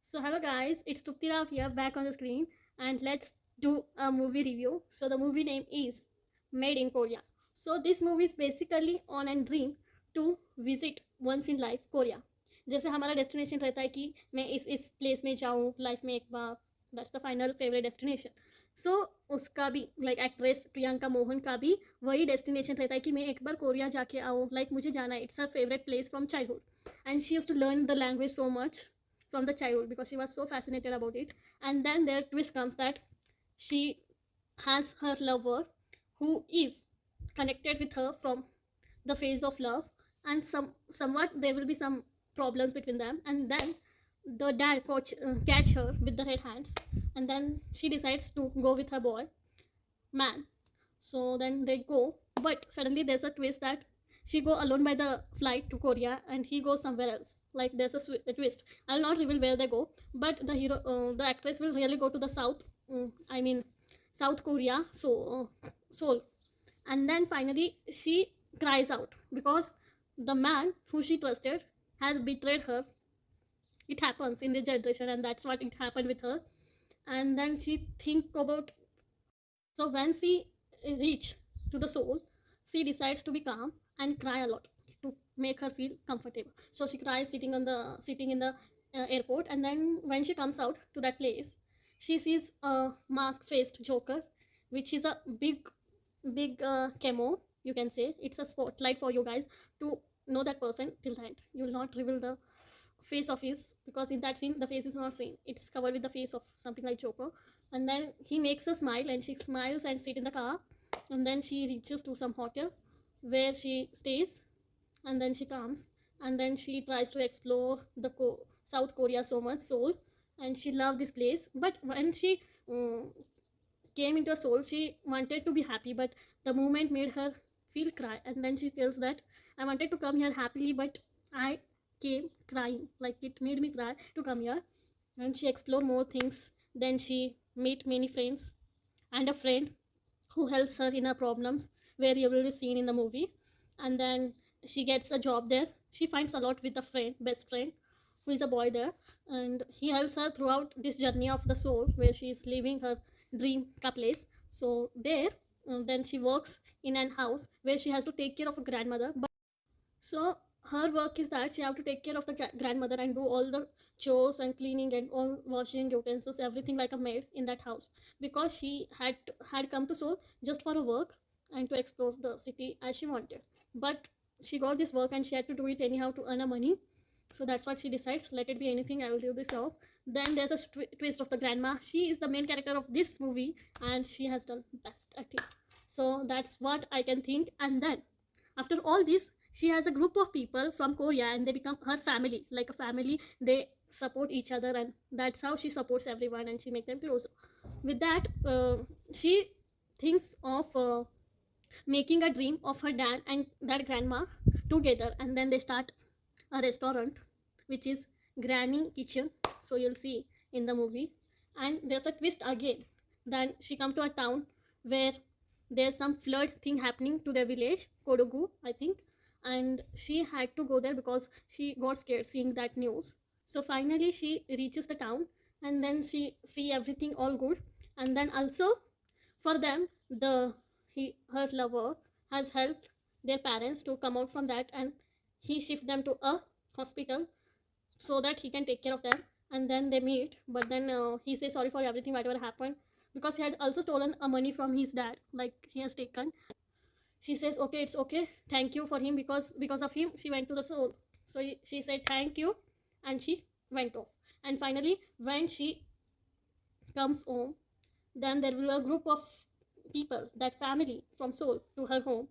So hello guys, it's Trupti Rao here back on the screen and let's do a movie review. So the movie name is Made in Korea. So this movie is basically on a dream to visit once in life Korea. जैसे हमारा destination रहता है कि मैं इस place में जाऊँ life में एक बार, that's the final favourite destination. So उसका भी लाइक एक्ट्रेस प्रियंका मोहन का भी वही डेस्टिनेशन रहता है कि मैं एक बार कोरिया जाके आऊँ, लाइक मुझे जाना है. It's a favourite place from childhood and she use to learn the language so much from the childhood because she was so fascinated about it. And then their twist comes that she has her lover who is connected with her from the phase of love, and somewhat there will be some problems between them. And then the dad catch her with the red hands, and then she decides to go with her boy man. So then they go, but suddenly there's a twist that she go alone by the flight to Korea and he goes somewhere else. Like there's a twist. I'll not reveal where they go, but the actress will really go to the south. I mean, South Korea, so Seoul, and then finally she cries out because the man who she trusted has betrayed her. It happens in this generation, and that's what it happened with her. And then she think about, so when she reach to the soul, she decides to be calm and cry a lot to make her feel comfortable. So she cries sitting in the airport, and then when she comes out to that place, she sees a mask-faced Joker, which is a big camo. You can say it's a spotlight for you guys to know that person till the end. You will not reveal the face of his because in that scene the face is not seen. It's covered with the face of something like Joker. And then he makes her smile and she smiles and sit in the car, and then she reaches to some hotel where she stays, and then she comes, and then she tries to explore the South Korea so much, Seoul, and she loved this place. But when she came into a Seoul, she wanted to be happy, but the moment made her feel cry. And then she tells that I wanted to come here happily, but I came crying. Like it made me cry to come here. And she explored more things. Then she meet many friends and a friend who helps her in her problems, where you will be seen in the movie. And then she gets a job there. She finds a lot with a friend, best friend, who is a boy there, and he helps her throughout this journey of the soul, where she is living her dream ka place. So there, then she works in an house where she has to take care of a grandmother. But so her work is that she have to take care of the grandmother and do all the chores and cleaning and all washing utensils, everything like a maid in that house, because she had come to Seoul just for a work and to explore the city as she wanted. But she got this work and she had to do it anyhow to earn a money. So that's what she decides, let it be anything, I will do this job. Then there's a twist of the grandma. She is the main character of this movie and she has done best acting. So that's what I can think. And then after all this, she has a group of people from Korea and they become her family, like a family. They support each other, and that's how she supports everyone and she makes them closer. With that, she thinks of making a dream of her dad and that grandma together, and then they start a restaurant which is Granny Kitchen. So you'll see in the movie. And there's a twist again. Then she come to a town where there's some flood thing happening to their village, Kodogu, I think, and she had to go there because she got scared seeing that news. So finally she reaches the town, and then she see everything all good. And then also for them, her lover has helped their parents to come out from that, and he shift them to a hospital so that he can take care of them. And then they meet, but then he says sorry for everything whatever happened, because he had also stolen a money from his dad, like he has taken. She says okay, it's okay, thank you for him, because of him she went to the soul. So she said thank you, and she went off. And finally when she comes home, then there will a group of people, that family from Seoul, to her home,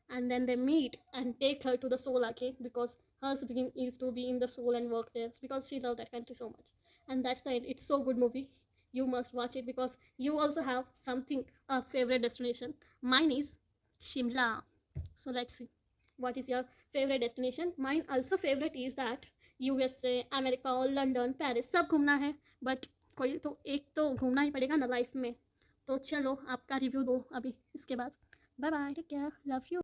and then they meet and take her to the Seoul arcade, because her dream is to be in the Seoul and work there because she loved that country so much. And that's the end. It's so good movie. You must watch it because you also have something, a favorite destination. Mine is Shimla. So let's see, what is your favorite destination? Mine also favorite is that USA, America और London, Paris सब घूमना है, but कोई तो एक तो घूमना ही पड़ेगा ना लाइफ में. तो चलो आपका रिव्यू दो अभी इसके बाद. Bye bye, take care, love you.